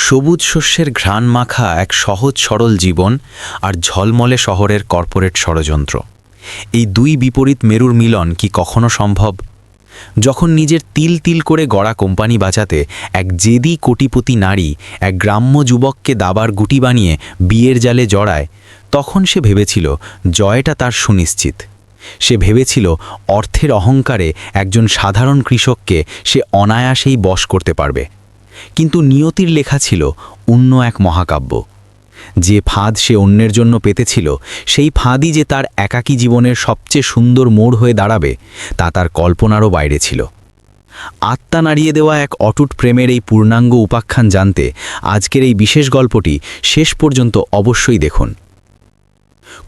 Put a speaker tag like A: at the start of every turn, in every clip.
A: সবুজ শস্যের ঘ্রাণ মাখা এক সহজ সরল জীবন আর ঝলমলে শহরের কর্পোরেট ষড়যন্ত্র, এই দুই বিপরীত মেরুর মিলন কি কখনো সম্ভব? যখন নিজের তিল তিল করে গড়া কোম্পানি বাঁচাতে এক জেদি কোটিপতি নারী এক গ্রাম্য যুবককে দাবার গুটি বানিয়ে বিয়ের জালে জড়ায়, তখন সে ভেবেছিল জয়টা তার সুনিশ্চিত। সে ভেবেছিল অর্থের অহংকারে একজন সাধারণ কৃষককে সে অনায়াসেই বশ করতে পারবে। কিন্তু নিয়তির লেখা ছিল অন্য এক মহাকাব্য। যে ফাঁদ সে অন্যের জন্য পেতেছিল, সেই ফাঁদই যে তার একাকী জীবনের সবচেয়ে সুন্দর মোড় হয়ে দাঁড়াবে, তা তার কল্পনারও বাইরে ছিল। আত্মা নাড়িয়ে দেওয়া এক অটুট প্রেমের এই পূর্ণাঙ্গ উপাখ্যান জানতে আজকের এই বিশেষ গল্পটি শেষ পর্যন্ত অবশ্যই দেখুন।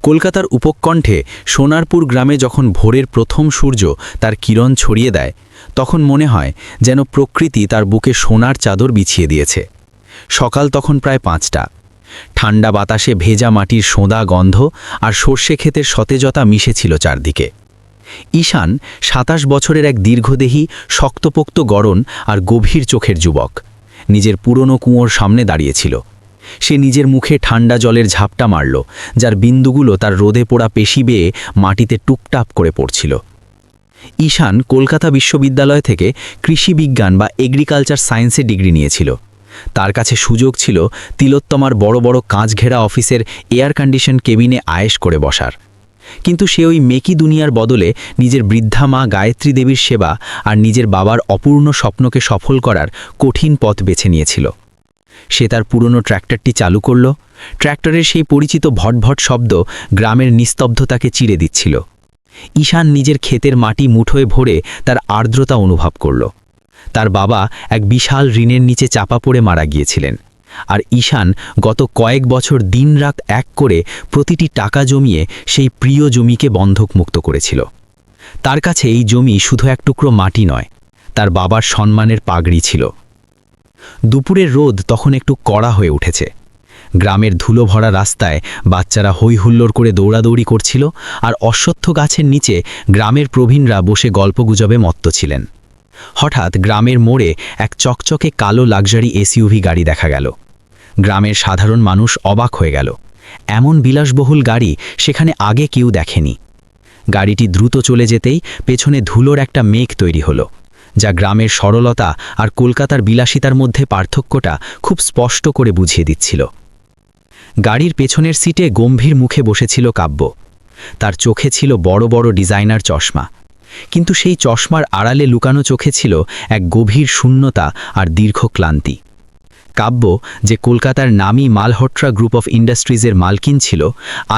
A: কলকাতার উপকণ্ঠে সোনারপুর গ্রামে যখন ভোরের প্রথম সূর্য তার কিরণ ছড়িয়ে দেয়, তখন মনে হয় যেন প্রকৃতি তার বুকে সোনার চাদর বিছিয়ে দিয়েছে। সকাল তখন প্রায় 5টা। ঠান্ডা বাতাসে ভেজা মাটির সোঁদা গন্ধ আর সর্ষে ক্ষেতের সতেজতা মিশেছিল চারদিকে। ঈশান 27 বছরের এক দীর্ঘদেহী, শক্তপোক্ত গড়ন আর গভীর চোখের যুবক নিজের পুরনো কুয়োর সামনে দাঁড়িয়েছিল। সে নিজের মুখে ঠান্ডা জলের ঝাপটা মারল, যার বিন্দুগুলো তার রোদে পোড়া পেশি বেয়ে মাটিতে টুকটাপ করে পড়ছিল। ঈশান কলকাতা বিশ্ববিদ্যালয় থেকে কৃষি বিজ্ঞান বা এগ্রিকালচার সায়েন্সে ডিগ্রি নিয়েছিল। তার কাছে সুযোগ ছিল তিলোত্তমার বড় বড় কাঁচ ঘেরা অফিসের এয়ার কন্ডিশন কেবিনে আয়েশ করে বসার। কিন্তু সে ওই মেকি দুনিয়ার বদলে নিজের বৃদ্ধা মা গায়ত্রী দেবীর সেবা আর নিজের বাবার অপূর্ণ স্বপ্নকে সফল করার কঠিন পথ বেছে নিয়েছিল। সে তার পুরনো ট্র্যাক্টরটি চালু করল। ট্র্যাক্টরের সেই পরিচিত ভটভট শব্দ গ্রামের নিস্তব্ধতাকে চিরে দিচ্ছিল। ঈশান নিজের ক্ষেতের মাটি মুঠোয় ভরে তার আর্দ্রতা অনুভব করল। তার বাবা এক বিশাল ঋণের নিচে চাপা পড়ে মারা গিয়েছিলেন, আর ঈশান গত কয়েক বছর দিনরাত এক করে প্রতিটি টাকা জমিয়ে সেই প্রিয় জমিকে বন্ধকমুক্ত করেছিল। তার কাছে এই জমি শুধু এক টুকরো মাটি নয়, তার বাবার সম্মানের পাগড়ি ছিল। দুপুরের রোদ তখন একটু কড়া হয়ে উঠেছে। গ্রামের ধুলো ভরা রাস্তায় বাচ্চারা হইহুল্লোড় করে দৌড়াদৌড়ি করছিল, আর অশ্বত্থ গাছের নিচে গ্রামের প্রবীণরা বসে গল্পগুজবে মত্ত ছিলেন। হঠাৎ গ্রামের মোড়ে এক চকচকে কালো লাক্সারি এসইউভি গাড়ি দেখা গেল। গ্রামের সাধারণ মানুষ অবাক হয়ে গেল। এমন বিলাসবহুল গাড়ি সেখানে আগে কেউ দেখেনি। গাড়িটি দ্রুত চলে যেতেই পেছনে ধুলোর একটা মেঘ তৈরি হলো, যা গ্রামের সরলতা আর কলকাতার বিলাসিতার মধ্যে পার্থক্যটা খুব স্পষ্ট করে বুঝিয়ে দিচ্ছিল। গাড়ির পেছনের সিটে গম্ভীর মুখে বসেছিল কাব্য। তার চোখে ছিল বড় বড় ডিজাইনার চশমা, কিন্তু সেই চশমার আড়ালে লুকানো চোখে ছিল এক গভীর শূন্যতা আর দীর্ঘ ক্লান্তি। কাব্য, যে কলকাতার নামী মালহোট্রা গ্রুপ অফ ইন্ডাস্ট্রিজের মালকিন ছিল,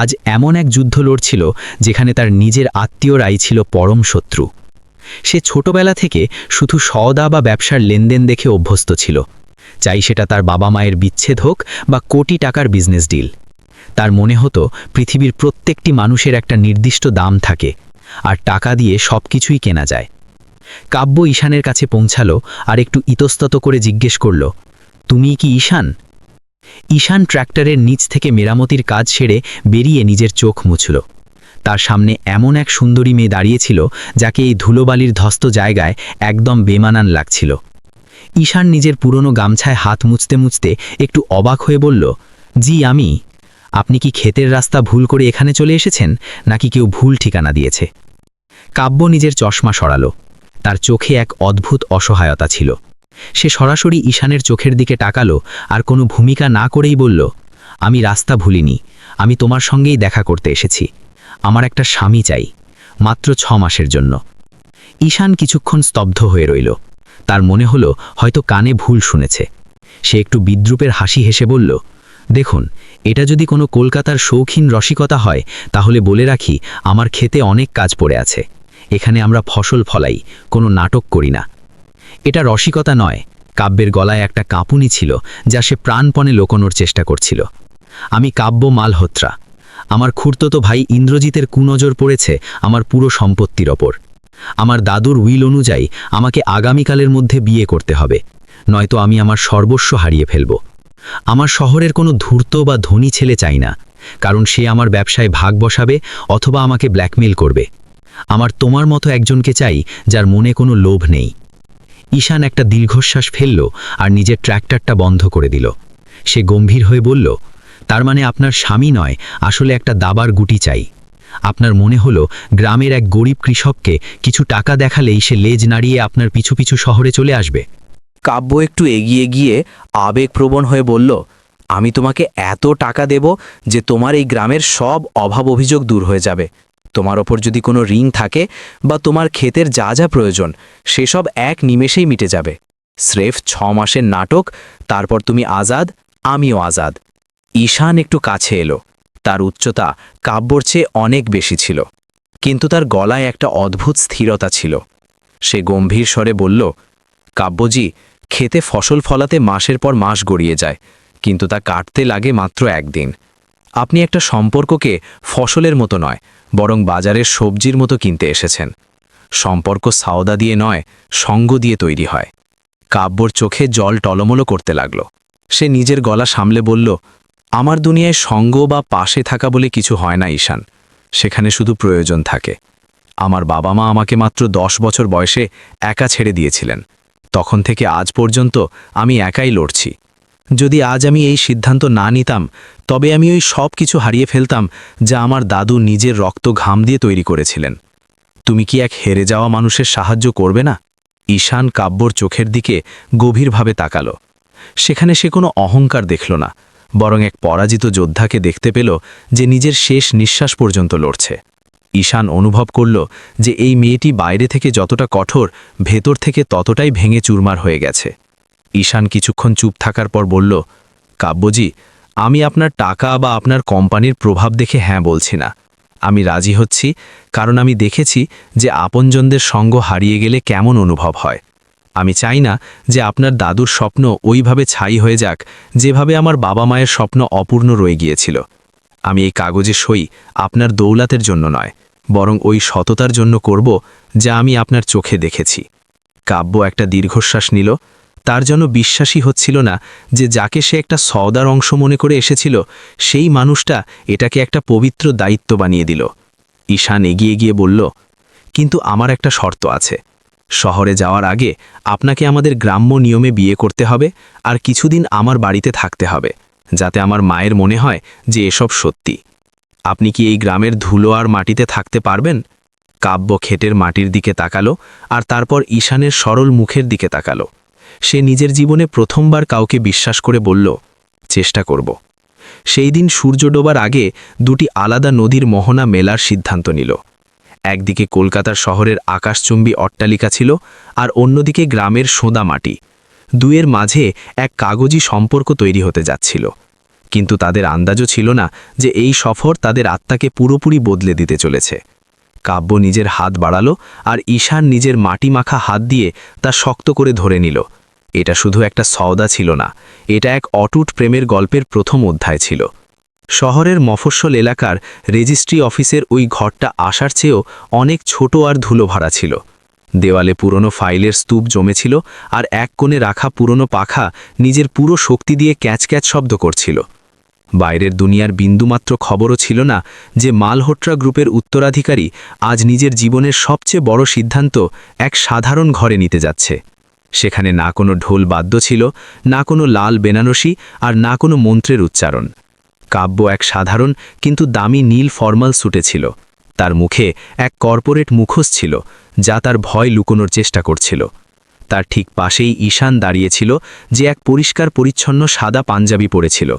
A: আজ এমন এক যুদ্ধ লড়ছিল যেখানে তার নিজের আত্মীয়রাই ছিল পরম শত্রু। সে ছোটবেলা থেকে শুধু সওদা বা ব্যবসার লেনদেন দেখে অভ্যস্ত ছিল, চাই সেটা তার বাবা মায়ের বিচ্ছেদ হোক বা কোটি টাকার বিজনেস ডিল। তার মনে হতো পৃথিবীর প্রত্যেকটি মানুষের একটা নির্দিষ্ট দাম থাকে, আর টাকা দিয়ে সব কিছুই কেনা যায়। কাব্য ঈশানের কাছে পৌঁছালো আর একটু ইতস্তত করে জিজ্ঞেস করল, তুমি কি ঈশান? ঈশান ট্র্যাক্টরের নিচ থেকে মেরামতির কাজ সেরে বেরিয়ে নিজের চোখ মুছল। তার সামনে এমন এক সুন্দরী মেয়ে দাঁড়িয়েছিল, যাকে এই ধুলোবালির ধস্ত জায়গায় একদম বেমানান লাগছিল। ঈশান নিজের পুরনো গামছায় হাত মুছতে মুছতে একটু অবাক হয়ে বলল, জি আমি। আপনি কি ক্ষেতের রাস্তা ভুল করে এখানে চলে এসেছেন, নাকি কেউ ভুল ঠিকানা দিয়েছে? কাব্য নিজের চশমা সরালো। তার চোখে এক অদ্ভুত অসহায়তা ছিল। সে সরাসরি ঈশানের চোখের দিকে তাকালো আর কোনো ভূমিকা না করেই বলল, আমি রাস্তা ভুলিনি, আমি তোমার সঙ্গেই দেখা করতে এসেছি। আমার একটা স্বামী চাই, মাত্র 6 মাসের জন্য। ঈশান কিছুক্ষণ স্তব্ধ হয়ে রইল। তার মনে হলো হয়তো কানে ভুল শুনেছে। সে একটু বিদ্রূপের হাসি হেসে বলল, দেখুন, এটা যদি কোনো কলকাতার শৌখিন রসিকতা হয়, তাহলে বলে রাখি, আমার ক্ষেতে অনেক কাজ পড়ে আছে। এখানে আমরা ফসল ফলাই, কোনো নাটক করি না। এটা রসিকতা নয়। কাব্যের গলায় একটা কাঁপুনি ছিল, যা সে প্রাণপণে লোকানোর চেষ্টা করছিল। আমি কাব্য মালহোত্রা। আমার খুড়তো ভাই ইন্দ্রজিতের কুনজর পড়েছে আমার পুরো সম্পত্তির ওপর। আমার দাদুর উইল অনুযায়ী আমাকে আগামীকালের মধ্যে বিয়ে করতে হবে, নয়তো আমি আমার সর্বস্ব হারিয়ে ফেলব। আমার শহরের কোনো ধূর্ত বা ধনী ছেলে চাই না, কারণ সে আমার ব্যবসায় ভাগ বসাবে অথবা আমাকে ব্ল্যাকমেল করবে। আমার তোমার মতো একজনকে চাই, যার মনে কোনো লোভ নেই।
B: ঈশান একটা দীর্ঘশ্বাস ফেলল আর নিজের ট্র্যাক্টরটা বন্ধ করে দিল। সে গম্ভীর হয়ে বলল, তার মানে আপনার স্বামী নয়, আসলে একটা দাবার গুটি চাই। আপনার মনে হলো গ্রামের এক গরিব কৃষককে কিছু টাকা দেখালেই সে লেজ নাড়িয়ে আপনার পিছু পিছু শহরে চলে আসবে।
C: কাব্য একটু এগিয়ে গিয়ে আবেগপ্রবণ হয়ে বলল, আমি তোমাকে এত টাকা দেব যে তোমার এই গ্রামের সব অভাব অভিযোগ দূর হয়ে যাবে। তোমার ওপর যদি কোনো ঋণ থাকে বা তোমার ক্ষেতের যা যা প্রয়োজন সেসব এক নিমেষেই মিটে যাবে। স্রেফ 6 মাসের নাটক, তারপর তুমি আজাদ, আমিও আজাদ। ঈশান একটু কাছে এলো। তার উচ্চতা কাব্যর চেয়ে অনেক বেশি ছিল, কিন্তু তার গলায় একটা অদ্ভুত স্থিরতা ছিল। সে গম্ভীর স্বরে বলল, কাব্যজি, খেতে ফসল ফলাতে মাসের পর মাস গড়িয়ে যায়, কিন্তু তা কাটতে লাগে মাত্র 1 দিন। আপনি একটা সম্পর্ককে ফসলের মতো নয়, বরং বাজারের সবজির মতো কিনতে এসেছেন। সম্পর্ক সাওদা দিয়ে নয়, সঙ্গ দিয়ে তৈরি হয়। কাব্যর চোখে জল টলমলো করতে লাগল। সে নিজের গলা সামলে বলল, আমার দুনিয়ায় সঙ্গ বা পাশে থাকা বলে কিছু হয় না ঈশান, সেখানে শুধু প্রয়োজন থাকে। আমার বাবা মা আমাকে মাত্র 10 বছর বয়সে একা ছেড়ে দিয়েছিলেন। তখন থেকে আজ পর্যন্ত আমি একাই লড়ছি। যদি আজ আমি এই সিদ্ধান্ত না নিতাম, তবে আমি ওই সব কিছু হারিয়ে ফেলতাম যা আমার দাদু নিজের রক্ত ঘাম দিয়ে তৈরি করেছিলেন। তুমি কি এক হেরে যাওয়া মানুষের সাহায্য করবে না? ঈশান কাব্যর চোখের দিকে গভীরভাবে তাকালো। সেখানে সে কোনো অহংকার দেখল না, বরং এক পরাজিত যোদ্ধাকে দেখতে পেল যে নিজের শেষ নিঃশ্বাস পর্যন্ত লড়ছে। ঈশান অনুভব করল যে এই মেয়েটি বাইরে থেকে যতটা কঠোর, ভেতর থেকে ততটাই ভেঙে চুরমার হয়ে গেছে। ঈশান কিছুক্ষণ চুপ থাকার পর বলল, কাব্যজি, আমি আপনার টাকা বা আপনার কোম্পানির প্রভাব দেখে হ্যাঁ বলছি না। আমি রাজি হচ্ছি কারণ আমি দেখেছি যে আপনজনদের সঙ্গ হারিয়ে গেলে কেমন অনুভব হয়। আমি চাই না যে আপনার দাদুর স্বপ্ন ওইভাবে ছাই হয়ে যাক যেভাবে আমার বাবা মায়ের স্বপ্ন অপূর্ণ রয়ে গিয়েছিল। আমি এই কাগজে সই আপনার দৌলাতের জন্য নয়, বরং ওই সততার জন্য করব যা আমি আপনার চোখে দেখেছি। কাব্য একটা দীর্ঘশ্বাস নিল। তার জন্য বিশ্বাসই হচ্ছিল না যে যাকে সে একটা সওদার অংশ মনে করে এসেছিল, সেই মানুষটা এটাকে একটা পবিত্র দায়িত্ব বানিয়ে দিল। ঈশান এগিয়ে গিয়ে বলল, কিন্তু আমার একটা শর্ত আছে। শহরে যাওয়ার আগে আপনাকে আমাদের গ্রাম্য নিয়মে বিয়ে করতে হবে আর কিছুদিন আমার বাড়িতে থাকতে হবে, যাতে আমার মায়ের মনে হয় যে এসব সত্যি। আপনি কি এই গ্রামের ধুলো আর মাটিতে থাকতে পারবেন? কাব্য খেটের মাটির দিকে তাকালো আর তারপর ঈশানের সরল মুখের দিকে তাকালো। সে নিজের জীবনে প্রথমবার কাউকে বিশ্বাস করে বলল, চেষ্টা করব। সেই দিন সূর্য ডোবার আগে 2টি আলাদা নদীর মোহনা মেলার সিদ্ধান্ত নিল। একদিকে কলকাতার শহরের আকাশচুম্বী অট্টালিকা ছিল আর অন্যদিকে গ্রামের সোঁদা মাটি। দুয়ের মাঝে এক কাগজি সম্পর্ক তৈরি হতে যাচ্ছিল, কিন্তু তাদের আন্দাজও ছিল না যে এই সফর তাদের আত্মাকে পুরোপুরি বদলে দিতে চলেছে। কাব্য নিজের হাত বাড়ালো আর ঈশান নিজের মাটি মাখা হাত দিয়ে তা শক্ত করে ধরে নিল। এটা শুধু একটা সওদা ছিল না, এটা এক অটুট প্রেমের গল্পের প্রথম অধ্যায় ছিল। শহরের মফস্বল এলাকার রেজিস্ট্রি অফিসের ওই ঘরটা আসার চেয়েও অনেক ছোট আর ধুলো ভরা ছিল। দেওয়ালে পুরনো ফাইলের স্তূপ জমেছিল আর এক কোণে রাখা পুরনো পাখা নিজের পুরো শক্তি দিয়ে ক্যাচ ক্যাচ শব্দ করছিল। বাইরের দুনিয়ার বিন্দুমাত্র খবরও ছিল না যে মালহোট্রা গ্রুপের উত্তরাধিকারী আজ নিজের জীবনের সবচেয়ে বড় সিদ্ধান্ত এক সাধারণ ঘরে নিতে যাচ্ছে। সেখানে না কোনো ঢোল বাদ্য ছিল, না কোনো লাল বেনারসি আর না কোনো মন্ত্রের উচ্চারণ। কাব্য এক সাধারণ কিন্তু দামি নীল ফর্মাল স্যুটে ছিল। তার মুখে এক কর্পোরেট মুখোশ ছিল যা তার ভয় লুকোনোর চেষ্টা করছিল। তার ঠিক পাশেই ঈশান দাঁড়িয়েছিল, যে এক পরিষ্কার পরিচ্ছন্ন সাদা পাঞ্জাবি পরেছিল।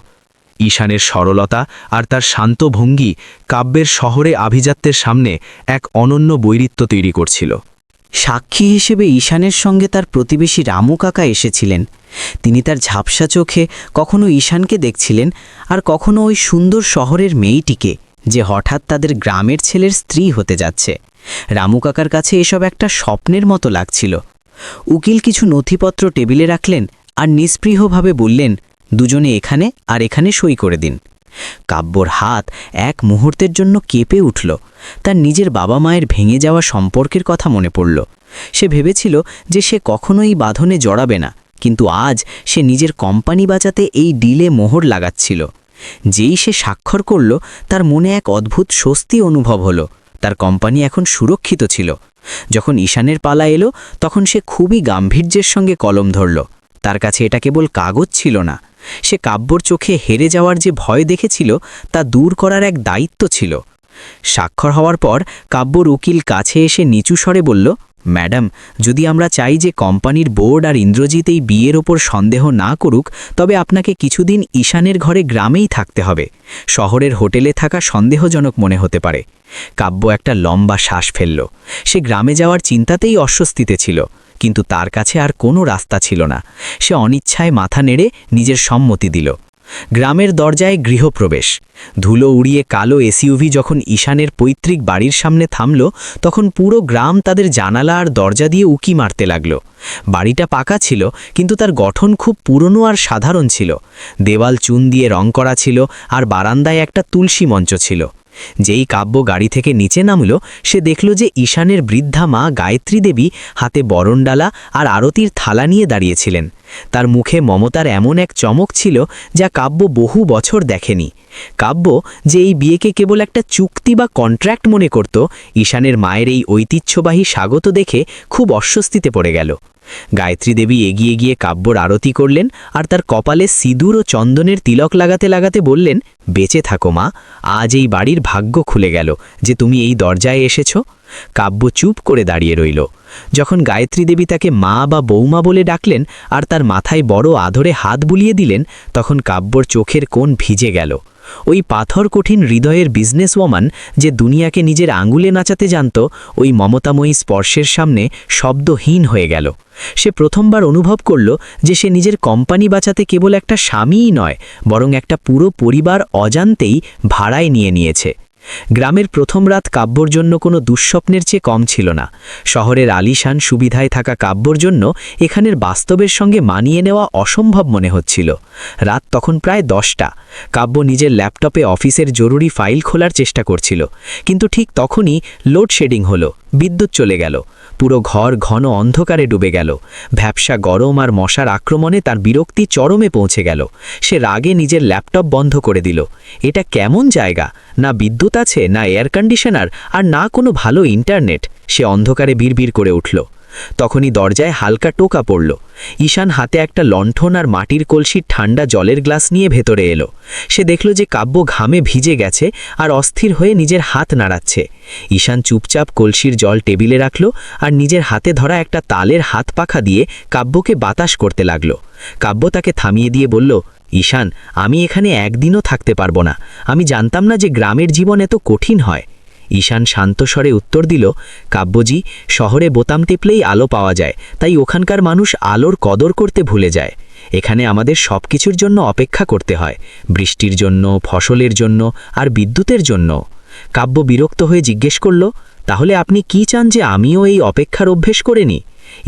C: ঈশানের সরলতা আর তার শান্ত ভঙ্গি কাব্যের শহরে আভিজাত্যের সামনে এক অনন্য বৈরিত্ব তৈরি করছিল।
D: সাক্ষী হিসেবে ঈশানের সঙ্গে তার প্রতিবেশী রামু কাকা এসেছিলেন। তিনি তার ঝাপসা চোখে কখনো ঈশানকে দেখছিলেন, আর কখনো ওই সুন্দর শহরের মেয়েটিকে যে হঠাৎ তাদের গ্রামের ছেলের স্ত্রী হতে যাচ্ছে। রামু কাকার কাছে এসব একটা স্বপ্নের মতো লাগছিল। উকিল কিছু নথিপত্র টেবিলে রাখলেন আর নিস্পৃহভাবে বললেন, দুজনে এখানে আর এখানে সই করে দিন। কাব্যর হাত এক মুহূর্তের জন্য কেঁপে উঠল। তার নিজের বাবা মায়ের ভেঙে যাওয়া সম্পর্কের কথা মনে পড়ল। সে ভেবেছিল যে সে কখনোই বাঁধনে জড়াবে না, কিন্তু আজ সে নিজের কোম্পানি বাঁচাতে এই ডিলে মোহর লাগাচ্ছিল। যেই সে স্বাক্ষর করল, তার মনে এক অদ্ভুত স্বস্তি অনুভব হলো। তার কোম্পানি এখন সুরক্ষিত ছিল, যখন ঈশানের পালা এলো তখন সে খুবই গাম্ভীর্যের সঙ্গে কলম ধরল। তার কাছে এটা কেবল কাগজ ছিল না, সে কাব্যর চোখে হেরে যাওয়ার যে ভয় দেখেছিল তা দূর করার এক দায়িত্ব ছিল। স্বাক্ষর হওয়ার পর কাব্যর উকিল কাছে এসে নিচু স্বরে বলল, ম্যাডাম, যদি আমরা চাই যে কোম্পানির বোর্ড আর ইন্দ্রজিৎ এই বিয়ের ওপর সন্দেহ না করুক, তবে আপনাকে কিছুদিন ঈশানের ঘরে গ্রামেই থাকতে হবে। শহরের হোটেলে থাকা সন্দেহজনক মনে হতে পারে। কাব্য একটা লম্বা শ্বাস ফেলল। সে গ্রামে যাওয়ার চিন্তাতেই অস্বস্তিতে ছিল, কিন্তু তার কাছে আর কোনো রাস্তা ছিল না। সে অনিচ্ছায় মাথা নেড়ে নিজের সম্মতি দিল। গ্রামের দরজায় গৃহপ্রবেশ। ধুলো উড়িয়ে কালো এসইউভি যখন ঈশানের পৈতৃক বাড়ির সামনে থামল, তখন পুরো গ্রাম তাদের জানালা আর দরজা দিয়ে উকি মারতে লাগল। বাড়িটা পাকা ছিল, কিন্তু তার গঠন খুব পুরনো আর সাধারণ ছিল। দেওয়াল চুন দিয়ে রং করা ছিল, আর বারান্দায় একটা তুলসী মঞ্চ ছিল। যেই কাব্য গাড়ি থেকে নিচে নামল, সে দেখল যে ঈশানের বৃদ্ধা মা গায়ত্রী দেবী হাতে বরণডালা আর আরতির থালা নিয়ে দাঁড়িয়েছিলেন। তার মুখে মমতার এমন এক চমক ছিল যা কাব্য বহু বছর দেখেনি। কাব্য, যে এই বিয়েকে কেবল একটা চুক্তি বা কন্ট্রাক্ট মনে করত, ঈশানের মায়ের এই ঐতিহ্যবাহী স্বাগত দেখে খুব অস্বস্তিতে পড়ে গেল। গায়ত্রী দেবী এগিয়ে গিয়ে কাব্যর আরতি করলেন আর তার কপালে সিঁদুর ও চন্দনের তিলক লাগাতে লাগাতে বললেন, বেঁচে থাকো মা, আজ এই বাড়ির ভাগ্য খুলে গেল যে তুমি এই দরজায় এসেছ। কাব্য চুপ করে দাঁড়িয়ে রইল। যখন গায়ত্রী দেবী তাকে মা বা বৌমা বলে ডাকলেন আর তার মাথায় বড় আদরে হাত বুলিয়ে দিলেন, তখন কাব্যর চোখের কোণ ভিজে গেল। ওই পাথর কঠিন হৃদয়ের বিজনেসওয়ামান যে দুনিয়াকে নিজের আঙুলে নাচাতে জানত, ওই মমতাময়ী স্পর্শের সামনে শব্দহীন হয়ে গেল। সে প্রথমবার অনুভব করল যে সে নিজের কোম্পানি বাঁচাতে কেবল একটা স্বামীই নয়, বরং একটা পুরো পরিবার অজান্তেই ভাড়ায় নিয়েছে। গ্রামের প্রথম রাত কাব্যর জন্য কোনো দুঃস্বপ্নের চেয়ে কম ছিল না। শহরের আলিশান সুবিধায় থাকা কাব্যর জন্য এখানের বাস্তবের সঙ্গে মানিয়ে নেওয়া অসম্ভব মনে হচ্ছিল। রাত তখন প্রায় 10টা। কাব্য নিজের ল্যাপটপে অফিসের জরুরি ফাইল খোলার চেষ্টা করছিল, কিন্তু ঠিক তখনই লোডশেডিং হলো, বিদ্যুৎ চলে গেল। পুরো ঘর ঘন অন্ধকারে ডুবে গেল। ভ্যাপসা গরম আর মশার আক্রমণে তার বিরক্তি চরমে পৌঁছে গেল। সে রাগে নিজের ল্যাপটপ বন্ধ করে দিল। এটা কেমন জায়গা, না বিদ্যুৎ আছে, না এয়ার কন্ডিশনার, আর না কোনো ভালো ইন্টারনেট। সে অন্ধকারে বিড়বিড় করে উঠল। তখনই দরজায় হালকা টোকা পড়ল। ঈশান হাতে একটা লণ্ঠন আর মাটির কলসির ঠান্ডা জলের গ্লাস নিয়ে ভেতরে এলো। সে দেখল যে কাব্য ঘামে ভিজে গেছে আর অস্থির হয়ে নিজের হাত নাড়াচ্ছে। ঈশান চুপচাপ কলসির জল টেবিলে রাখল আর নিজের হাতে ধরা একটা তালের হাত পাখা দিয়ে কাব্যকে বাতাস করতে লাগল। কাব্য তাকে থামিয়ে দিয়ে বলল, ঈশান, আমি এখানে একদিনও থাকতে পারবো না। আমি জানতাম না যে গ্রামের জীবন এত কঠিন হয়। ঈশান শান্ত স্বরে উত্তর দিল, কাব্যজি, শহরে বোতাম টিপলেই আলো পাওয়া যায়, তাই ওখানকার মানুষ আলোর কদর করতে ভুলে যায়। এখানে আমাদের সব কিছুর জন্য অপেক্ষা করতে হয়, বৃষ্টির জন্য, ফসলের জন্য আর বিদ্যুতের জন্য। কাব্য বিরক্ত হয়ে জিজ্ঞেস করল, তাহলে আপনি কি চান যে আমিও এই অপেক্ষার অভ্যেস করে নিই?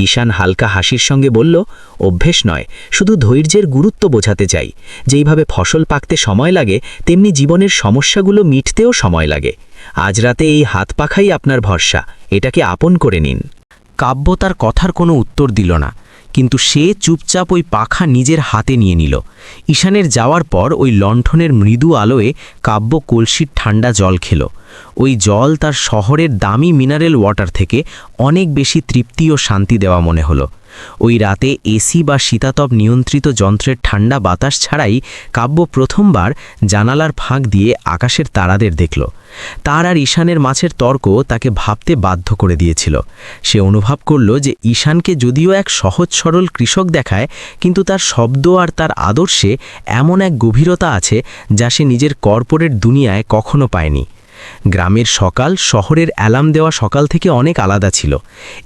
D: ঈশান হালকা হাসির সঙ্গে বলল, অভ্যেস নয়, শুধু ধৈর্যের গুরুত্ব বোঝাতে চাই। যেইভাবে ফসল পাকতে সময় লাগে, তেমনি জীবনের সমস্যাগুলো মিটতেও সময় লাগে। আজ রাতে এই হাত পাখাই আপনার ভরসা, এটাকে আপন করে নিন।
A: কাব্য তার কথার কোনো উত্তর দিল না, কিন্তু সে চুপচাপ ওই পাখা নিজের হাতে নিয়ে নিল। ঈশানের যাওয়ার পর ওই লণ্ঠনের মৃদু আলোয় কাব্য কলসির ঠান্ডা জল খেল। ওই জল তার শহরের দামি মিনারেল ওয়াটার থেকে অনেক বেশি তৃপ্তি ও শান্তি দেওয়া মনে হলো। ওই রাতে এসি বা শীতাতপ নিয়ন্ত্রিত যন্ত্রের ঠান্ডা বাতাস ছাড়াই কাব্য প্রথমবার জানালার ফাঁক দিয়ে আকাশের তারাদের দেখল। তার আর ঈশানের মাঝের তর্ক তাকে ভাবতে বাধ্য করে দিয়েছিল। সে অনুভব করল যে ঈশানকে যদিও এক সহজ সরল কৃষক দেখায়, কিন্তু তার শব্দ আর তার আদর্শে এমন এক গভীরতা আছে যা সে নিজের কর্পোরেট দুনিয়ায় কখনো পায়নি। গ্রামের সকাল শহরের অ্যালার্ম দেওয়া সকাল থেকে অনেক আলাদা ছিল।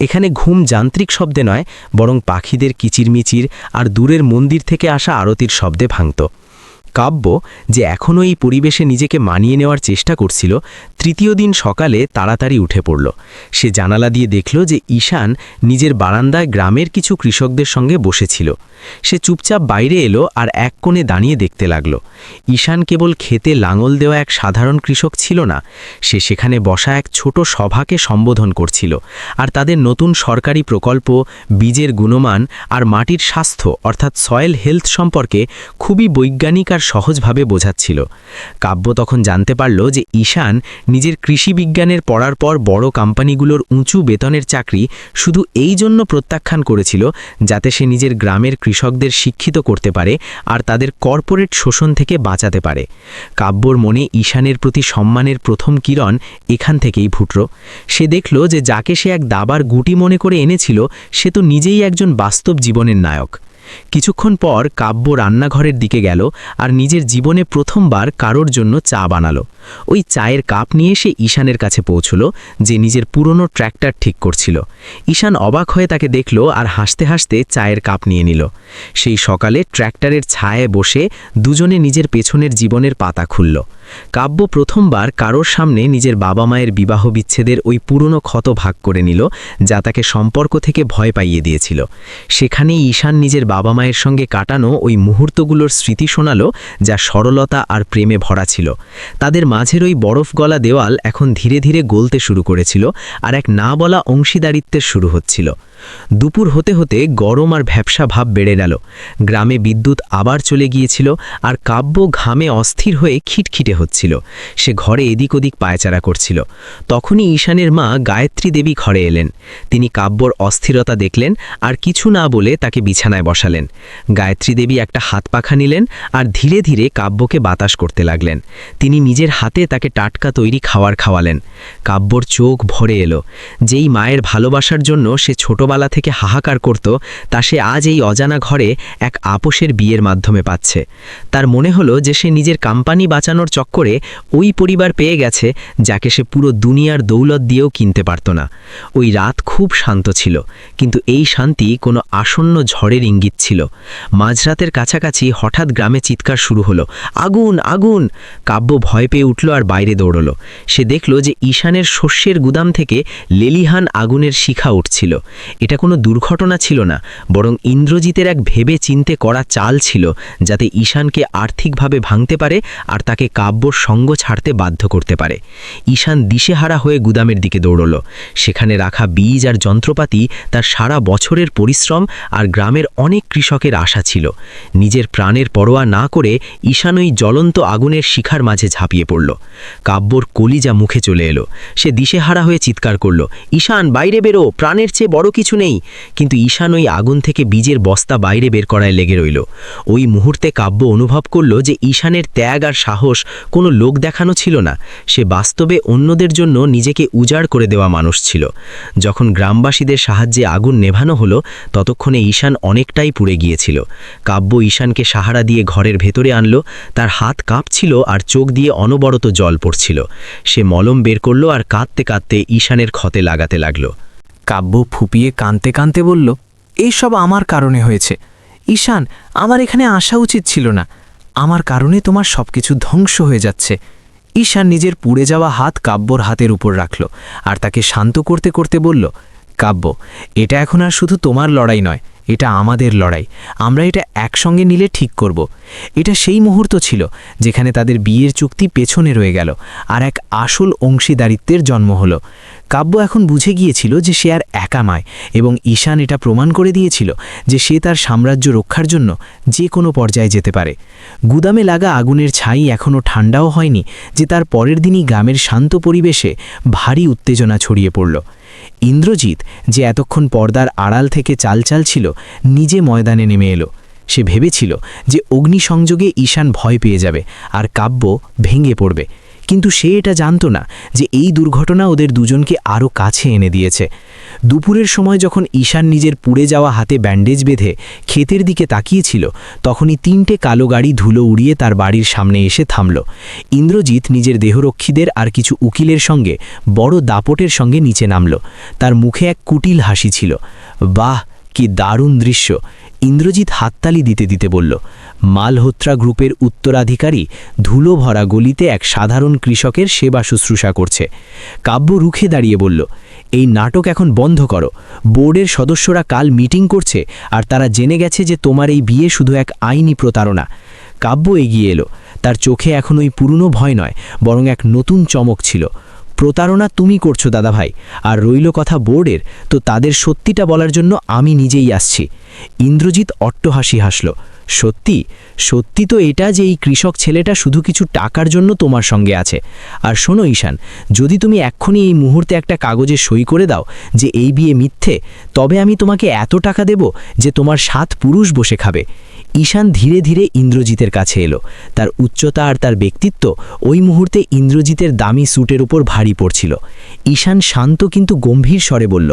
A: এখানে ঘুম যান্ত্রিক শব্দে নয়, বরং পাখিদের কিচিরমিচির আর দূরের মন্দির থেকে আসা আরতির শব্দে ভাঙত। কাব্য, যে এখনও এই পরিবেশে নিজেকে মানিয়ে নেওয়ার চেষ্টা করছিল, তৃতীয় দিন সকালে তাড়াতাড়ি উঠে পড়ল। সে জানালা দিয়ে দেখল যে ঈশান নিজের বারান্দায় গ্রামের কিছু কৃষকদের সঙ্গে বসেছিল।
C: সে চুপচাপ বাইরে এলো আর এক কোণে দাঁড়িয়ে দেখতে লাগল। ঈশান কেবল খেতে লাঙল দেওয়া এক সাধারণ কৃষক ছিল না, সে সেখানে বসা এক ছোট সভাকে সম্বোধন করছিল আর তাদের নতুন সরকারি প্রকল্প, বীজের গুণমান আর মাটির স্বাস্থ্য অর্থাৎ সয়েল হেলথ সম্পর্কে খুবই বৈজ্ঞানিক আর সহজভাবে বোঝাচ্ছিল। কাব্য তখন জানতে পারল যে ঈশান নিজের কৃষি বিজ্ঞানের পড়ার পর বড় কোম্পানিগুলোর উঁচু বেতনের চাকরি শুধু এই জন্য প্রত্যাখ্যান করেছিল যাতে সে নিজের গ্রামের কৃষকদের শিক্ষিত করতে পারে আর তাদের কর্পোরেট শোষণ থেকে বাঁচাতে পারে। কাব্যর মনে ঈশানের প্রতি সম্মানের প্রথম কিরণ এখান থেকেই ফুটল। সে দেখল যে যাকে সে এক দাবার গুটি মনে করে এনেছিল সে তো নিজেই একজন বাস্তব জীবনের নায়ক। কিছুক্ষণ পর কাব্য রান্নাঘরের দিকে গেল আর নিজের জীবনে প্রথমবার কারোর জন্য চা বানালো। ওই চায়ের কাপ নিয়ে সে ঈশানের কাছে পৌঁছল, যে নিজের পুরনো ট্র্যাক্টর ঠিক করছিল। ঈশান অবাক হয়ে তাকে দেখল আর হাসতে হাসতে চায়ের কাপ নিয়ে নিল। সেই সকালে ট্র্যাক্টরের ছায়ায় বসে দুজনে নিজের পেছনের জীবনের পাতা খুলল। কাব্য প্রথমবার কারোর সামনে নিজের বাবা মায়ের বিবাহ বিচ্ছেদের ওই পুরনো ক্ষত ভাগ করে নিল, যা তাকে সম্পর্ক থেকে ভয় পাইয়ে দিয়েছিল। সেখানেই ঈশান নিজের বাবা মায়ের সঙ্গে কাটানো ওই মুহূর্তগুলোর স্মৃতি শোনাল, যা সরলতা আর প্রেমে ভরা ছিল। তাদের মাঝের ওই বরফ গলা দেওয়াল এখন ধীরে ধীরে গলতে শুরু করেছিল আর এক না বলা অংশীদারিত্বের শুরু হচ্ছিল। দুপুর হতে হতে গরম আর ভ্যাপসা ভাব বেড়ে গেল। গ্রামে বিদ্যুৎ আবার চলে গিয়েছিল আর কাব্য ঘামে অস্থির হয়ে খিটখিটে হচ্ছিল। সে ঘরে এদিক ওদিক পায়চারা করছিল। তখনই ঈশানের মা গায়ত্রী দেবী ঘরে এলেন। তিনি কাব্যর অস্থিরতা দেখলেন আর কিছু না বলে তাকে বিছানায় বসালেন। গায়ত্রী দেবী একটা হাত পাখা নিলেন আর ধীরে ধীরে কাব্যকে বাতাস করতে লাগলেন। তিনি নিজের হাতে তাকে টাটকা তৈরি খাবার খাওয়ালেন। কাব্যর চোখ ভরে এলো। যেই মায়ের ভালোবাসার জন্য সে ছোটবেলা থেকে হাহাকার করত, তা সে আজ এই অজানা ঘরে এক আপোষের বিয়ের মাধ্যমে পাচ্ছে। তার মনে হলো যে সে নিজের কোম্পানি বাঁচানোর চক্করে ওই পরিবার পেয়ে গেছে যাকে সে পুরো দুনিয়ার দৌলত দিয়েও কিনতে পারত না। ওই রাত খুব শান্ত ছিল, কিন্তু এই শান্তি কোনো আসন্ন ঝড়ের ইঙ্গিত ছিল। মাঝরাতের কাছাকাছি হঠাৎ গ্রামে চিৎকার শুরু হলো, আগুন আগুন! কাব্য ভয় পেয়ে উঠল আর বাইরে দৌড়ল। সে দেখল যে ঈশানের শস্যের গুদাম থেকে লেলিহান আগুনের শিখা উঠছিল। এটা কোনো দুর্ঘটনা ছিল না, বরং ইন্দ্রজিতের এক ভেবে চিনতে করা চাল ছিল, যাতে ঈশানকে আর্থিকভাবে ভাঙতে পারে আর তাকে কাব্যর সঙ্গ ছাড়তে বাধ্য করতে পারে। ঈশান দিশেহারা হয়ে গুদামের দিকে দৌড়ল। সেখানে রাখা বীজ আর যন্ত্রপাতি তার সারা বছরের পরিশ্রম আর গ্রামের অনেক কৃষকের আশা ছিল। নিজের প্রাণের পরোয়া না করে ঈশান ওই জ্বলন্ত আগুনের শিখার মাঝে ঝাঁপিয়ে পড়ল। কাব্যর কলিজা মুখে চলে এলো। সে দিশেহারা হয়ে চিৎকার করল, ঈশান বাইরে বেরো, প্রাণের চেয়ে বড় কিছু নেই। কিন্তু ঈশান ওই আগুন থেকে বীজের বস্তা বাইরে বের করায় লেগে রইল। ওই মুহূর্তে কাব্য অনুভব করল যে ঈশানের ত্যাগ আর সাহস কোনো লোক দেখানো ছিল না, সে বাস্তবে অন্যদের জন্য নিজেকে উজাড় করে দেওয়া মানুষ ছিল। যখন গ্রামবাসীদের সাহায্যে আগুন নেভানো হলো, ততক্ষণে ঈশান অনেকটাই পুড়ে গিয়েছিল। কাব্য ঈশানকে সাহারা দিয়ে ঘরের ভেতরে আনলো। তার হাত কাঁপছিল আর চোখ দিয়ে অনবরত জল পড়ছিল। সে মলম বের করল আর কাঁদতে কাঁদতে ঈশানের ক্ষতে লাগাতে লাগলো।
E: কাব্য ফুপিয়ে কাঁদতে কাঁদতে বলল, এইসব আমার কারণে হয়েছে। ঈশান, আমার এখানে আসা উচিত ছিল না। আমার কারণে তোমার সবকিছু ধ্বংস হয়ে যাচ্ছে। ঈশান নিজের পুড়ে যাওয়া হাত কাব্যর হাতের উপর রাখল আর তাকে শান্ত করতে করতে বলল, কাব্য, এটা এখন আর শুধু তোমার লড়াই নয়, এটা আমাদের লড়াই। আমরা এটা একসঙ্গে নিলে ঠিক করব। এটা সেই মুহূর্ত ছিল যেখানে তাদের বিয়ের চুক্তি পেছনে রয়ে গেল আর এক আসল অংশীদারিত্বের জন্ম হলো। কাব্য এখন বুঝে গিয়েছিল যে সে আর একা নয়, এবং ঈশান এটা প্রমাণ করে দিয়েছিল যে সে তার সাম্রাজ্য রক্ষার জন্য যে কোনো পর্যায়ে যেতে পারে। গুদামে লাগা আগুনের ছাই এখনও ঠান্ডাও হয়নি যে তার পরের দিনই গ্রামের শান্ত পরিবেশে ভারী উত্তেজনা ছড়িয়ে পড়ল। ইন্দ্রজিৎ, যে এতক্ষণ পর্দার আড়াল থেকে চালচাল ছিল, নিজে ময়দানে নেমে এলো। সে ভেবেছিল যে অগ্নিসংযোগে ঈশান ভয় পেয়ে যাবে আর কাব্য ভেঙে পড়বে, কিন্তু সে এটা জানত না যে এই দুর্ঘটনা ওদের দুজনকে আরও কাছে এনে দিয়েছে। দুপুরের সময় যখন ঈশান নিজের পুড়ে যাওয়া হাতে ব্যান্ডেজ বেঁধে ক্ষেতের দিকে তাকিয়েছিল, তখনই 3টে কালো গাড়ি ধুলো উড়িয়ে তার বাড়ির সামনে এসে থামল। ইন্দ্রজিৎ নিজের দেহরক্ষীদের আর কিছু উকিলের সঙ্গে বড় দাপটের সঙ্গে নিচে নামল। তার মুখে এক কুটিল হাসি ছিল। বাহ,
B: কি দারুণ দৃশ্য! ইন্দ্রজিৎ হাততালি দিতে দিতে বলল, মালহোত্রা গ্রুপের উত্তরাধিকারী ধুলো ভরা গলিতে এক সাধারণ কৃষকের সেবা শুশ্রূষা করছে। কাব্য রুখে দাঁড়িয়ে বলল, এই নাটক এখন বন্ধ করো। বোর্ডের সদস্যরা কাল মিটিং করছে আর তারা জেনে গেছে যে তোমার এই বিয়ে শুধু এক আইনি প্রতারণা। কাব্য এগিয়ে এলো। তার চোখে এখন ওই পুরনো ভয় নয়, বরং এক নতুন চমক ছিল। প্রতারণা তুমি করছো দাদাভাই, আর রইল কথা বোর্ডের, তো তাদের সত্যিটা বলার জন্য আমি নিজেই আসছি। ইন্দ্রজিৎ অট্টহাসি হাসল। সত্যি? সত্যি তো এটা যে এই কৃষক ছেলেটা শুধু কিছু টাকার জন্য তোমার সঙ্গে আছে। আর শোনো ঈশান, যদি তুমি এক্ষুনি এই মুহূর্তে একটা কাগজে সই করে দাও যে এই বিয়ে মিথ্যে, তবে আমি তোমাকে এত টাকা দেব যে তোমার 7 পুরুষ বসে খাবে। ঈশান ধীরে ধীরে ইন্দ্রজিতের কাছে এলো। তার উচ্চতা আর তার ব্যক্তিত্ব ওই মুহূর্তে ইন্দ্রজিতের দামি স্যুটের উপর ভারী পড়ছিল। ঈশান শান্ত কিন্তু গম্ভীর স্বরে বলল,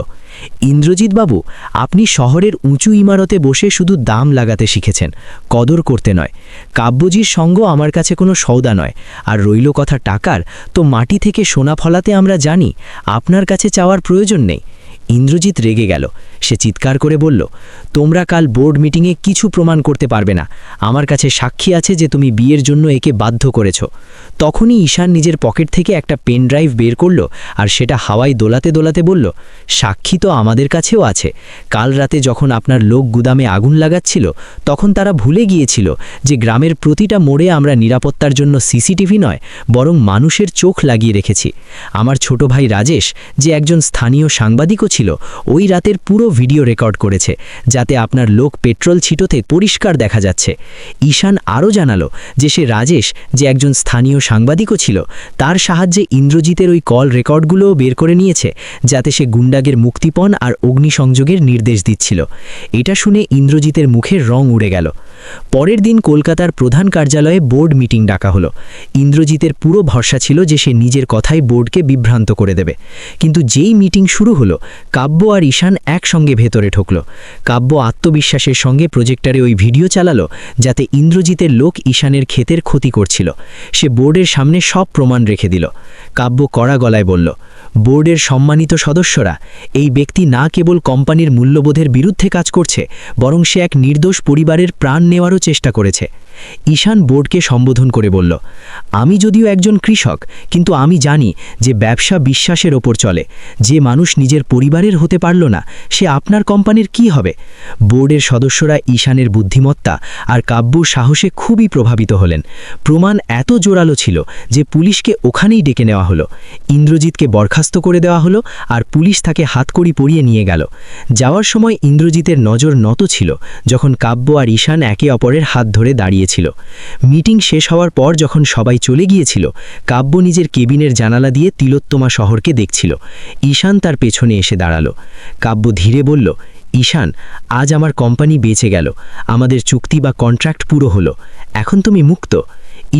B: ইন্দ্রজিৎ বাবু, আপনি শহরের উঁচু ইমারতে বসে শুধু দাম লাগাতে শিখেছেন, কদর করতে নয়। কাব্যজির সঙ্গ আমার কাছে কোনো সওদা নয়। আর রইল কথা টাকার, তো মাটি থেকে সোনা ফলাতে আমরা জানি, আপনার কাছে চাওয়ার প্রয়োজন নেই। ইন্দ্রজিৎ রেগে গেল। সে চিৎকার করে বলল, তোমরা কাল বোর্ড মিটিংয়ে কিছু প্রমাণ করতে পারবে না। আমার কাছে সাক্ষী আছে যে তুমি বিয়ের জন্য একে বাধ্য করেছ। তখনই ঈশান নিজের পকেট থেকে একটা পেন ড্রাইভ বের করল আর সেটা হাওয়ায় দোলাতে দোলাতে বলল, সাক্ষী তো আমাদের কাছেও আছে। কাল রাতে যখন আপনার লোক গুদামে আগুন লাগাচ্ছিল, তখন তারা ভুলে গিয়েছিল যে গ্রামের প্রতিটা মোড়ে আমরা নিরাপত্তার জন্য সিসিটিভি নয়, বরং মানুষের চোখ লাগিয়ে রেখেছি। আমার ছোট ভাই রাজেশ, যে একজন স্থানীয় সাংবাদিকও ছিল, ওই রাতের পুরো ভিডিও রেকর্ড করেছে, যাতে আপনার লোক পেট্রোল ছিটোতে পরিষ্কার দেখা যাচ্ছে। ঈশান আরও জানালো যে সে রাজেশ, যে একজন স্থানীয় সাংবাদিকও ছিল, তার সাহায্যে ইন্দ্রজিতের ওই কল রেকর্ডগুলোও বের করে নিয়েছে, যাতে সে গুন্ডাগের মুক্তিপণ আর অগ্নিসংযোগের নির্দেশ দিচ্ছিল। এটা শুনে ইন্দ্রজিতের মুখের রং উড়ে গেল। পরের দিন কলকাতার প্রধান কার্যালয়ে বোর্ড মিটিং ডাকা হলো। ইন্দ্রজিতের পুরো ভরসা ছিল যে সে নিজের কথাই বোর্ডকে বিভ্রান্ত করে দেবে। কিন্তু যেই মিটিং শুরু হলো, কাব্য আর ঈশান একসঙ্গে ভেতরে ঢুকল। কাব্য আত্মবিশ্বাসের সঙ্গে প্রজেক্টরে ওই ভিডিও চালালো, যাতে ইন্দ্রজিতের লোক ঈশানের ক্ষেতের ক্ষতি করছিল। সে বোর্ডের সামনে সব প্রমাণ রেখে দিল। কাব্য কড়া গলায় বলল, বোর্ডের সম্মানিত সদস্যরা, এই ব্যক্তি না কেবল কোম্পানির মূল্যবোধের বিরুদ্ধে কাজ করছে, বরং সে এক নির্দোষ পরিবারের প্রাণ নেওয়ারও চেষ্টা করেছে। ঈশান বোর্ডকে সম্বোধন করে বলল, আমি যদিও একজন কৃষক, কিন্তু আমি জানি যে ব্যবসা বিশ্বাসের ওপর চলে। যে মানুষ নিজের পরিবারের হতে পারল না, সে আপনার কোম্পানির কি হবে? বোর্ডের সদস্যরা ঈশানের বুদ্ধিমত্তা আর কাব্যর সাহসে খুবই প্রভাবিত হলেন। প্রমাণ এত জোরালো ছিল যে পুলিশকে ওখানেই ডেকে নেওয়া হলো। ইন্দ্রজিৎকে বরখাস্ত করে দেওয়া হলো আর পুলিশ তাকে হাতকড়ি পরিয়ে নিয়ে গেল। যাওয়ার সময় ইন্দ্রজিতের নজর নত ছিল যখন কাব্য আর ঈশান একে অপরের হাত ধরে দাঁড়িয়েছিল। মিটিং শেষ হওয়ার পর যখন সবাই চলে গিয়েছিল, কাব্য নিজের কেবিনের জানালা দিয়ে তিলোত্তমা শহরকে দেখছিল। ঈশান তার পেছনে এসে দাঁড়ালো। কাব্য ধীরে বলল, ঈশান, আজ আমার কোম্পানি বেঁচে গেল। আমাদের চুক্তি বা কন্ট্রাক্ট পুরো হলো। এখন তুমি মুক্ত।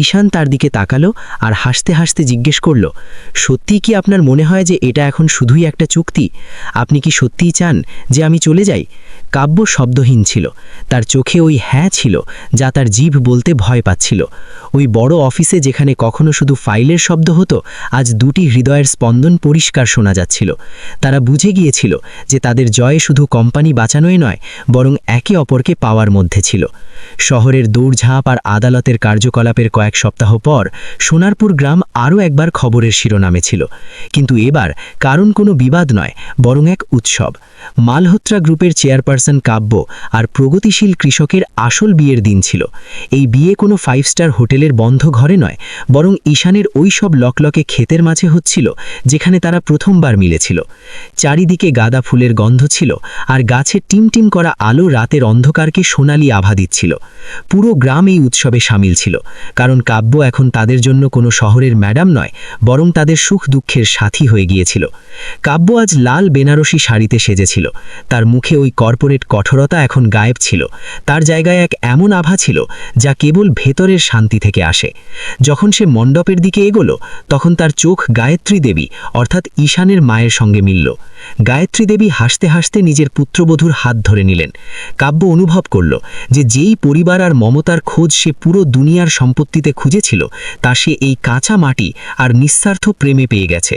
B: ঈশান তার দিকে তাকালো আর হাসতে হাসতে জিজ্ঞেস করল, সত্যিই কি আপনার মনে হয় যে এটা এখন শুধুই একটা চুক্তি? আপনি কি সত্যিই চান যে আমি চলে যাই? কাব্য শব্দহীন ছিল। তার চোখে ওই হ্যাঁ ছিল যা তার জিভ বলতে ভয় পাচ্ছিল। ওই বড় অফিসে যেখানে কখনো শুধু ফাইলের শব্দ হতো, আজ দুটি হৃদয়ের স্পন্দন পরিষ্কার শোনা যাচ্ছিল। তারা বুঝে গিয়েছিল যে তাদের জয় শুধু কোম্পানি বাঁচানোই নয়, বরং একে অপরকে পাওয়ার মধ্যে ছিল। শহরের দৌড়ঝাঁপ আর আদালতের কার্যকলাপের কয়েক সপ্তাহ পর সোনারপুর গ্রাম আরও একবার খবরের শিরোনামে ছিল। কিন্তু এবার কারণ কোনো বিবাদ নয়, বরং এক উৎসব। মালহোত্রা গ্রুপের চেয়ারপারসন কাব্য আর প্রগতিশীল কৃষকের আসল বিয়ের দিন ছিল। এই বিয়ে কোনো 5 স্টার হোটেলের বন্ধ ঘরে নয়, বরং ঈশানের ওই সব লকলকে ক্ষেতের মাঝে হচ্ছিল যেখানে তারা প্রথমবার মিলেছিল। চারিদিকে গাঁদা ফুলের গন্ধ ছিল আর গাছে টিমটিম করা আলো রাতের অন্ধকারকে সোনালি আভা দিচ্ছিল। পুরো গ্রাম এই উৎসবে সামিল ছিল, কারণ কাব্য এখন তাদের জন্য কোনো শহরের ম্যাডাম নয়, বরং তাদের সুখ দুঃখের সাথী হয়ে গিয়েছিল। কাব্য আজ লাল বেনারসি শাড়িতে সেজেছিল। তার মুখে ওই কর্পোরেট কঠোরতা এখন গায়েব ছিল। তার জায়গায় এক এমন আভা ছিল যা কেবল ভেতরের শান্তি থেকে আসে। যখন সে মণ্ডপের দিকে এগোলো, তখন তার চোখ গায়ত্রী দেবী অর্থাৎ ঈশানের মায়ের সঙ্গে মিলল। গায়ত্রী দেবী হাসতে হাসতে নিজের পুত্রবধূর হাত ধরে নিলেন। কাব্য অনুভব করল যে যেই পরিবার আর মমতার খোঁজ সে পুরো দুনিয়ার সম্পত্তি শক্তিতে খুঁজেছিল তা সে এই কাঁচা মাটি আর নিঃস্বার্থ প্রেমে পেয়ে গেছে।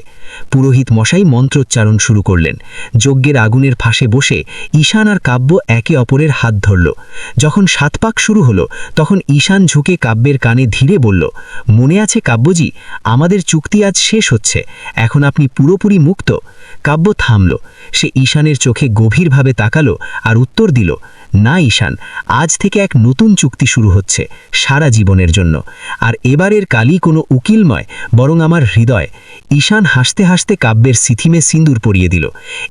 B: পুরোহিত মশাই মন্ত্রোচ্চারণ শুরু করলেন। যজ্ঞের আগুনের ফাঁসে বসে ঈশান আর কাব্য একে অপরের হাত ধরল। যখন 7 পাক শুরু হলো তখন ঈশান ঝুঁকে কাব্যের কানে ধীরে বলল, মনে আছে কাব্যজি, আমাদের চুক্তি আজ শেষ হচ্ছে, এখন আপনি পুরোপুরি মুক্ত। কাব্য থামল। সে ঈশানের চোখে গভীরভাবে তাকালো আর উত্তর দিল, না ঈশান, আজ থেকে এক নতুন চুক্তি শুরু হচ্ছে, সারা জীবনের জন্য। আর এবারের কালই কোনো উকিলময়, বরং আমার হৃদয়। ঈশান হাসতে হাসতে কাব্যের সিথিমে সিঁদুর পরিয়ে দিল।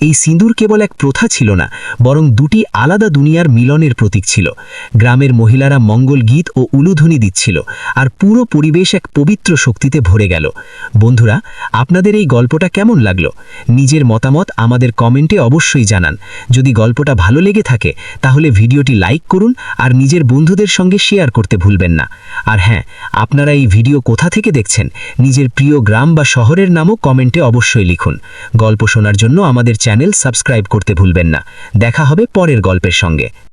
B: এই সিঁদুর কেবল এক প্রথা ছিল না, বরং দুটি আলাদা দুনিয়ার মিলনের প্রতীক ছিল। গ্রামের মহিলারা মঙ্গল গীত ও উলুধ্বনি দিচ্ছিল, আর পুরো পরিবেশ এক পবিত্র শক্তিতে ভরে গেল। বন্ধুরা, আপনাদের এই গল্পটা কেমন লাগলো? নিজের মতামত আমাদের কমেন্টে অবশ্যই জানান। যদি গল্পটা ভালো লেগে থাকে তাহলে ভিডিওটি লাইক করুন আর নিজের বন্ধুদের সঙ্গে শেয়ার করতে ভুলবেন না। আর হ্যাঁ, আপনারা এই ভিডিও কোথা থেকে দেখছেন, নিজের প্রিয় গ্রাম বা শহরের নামও কমেন্টে অবশ্যই লিখুন। গল্প শোনার জন্য আমাদের চ্যানেল সাবস্ক্রাইব করতে ভুলবেন না। দেখা হবে পরের গল্পের সঙ্গে।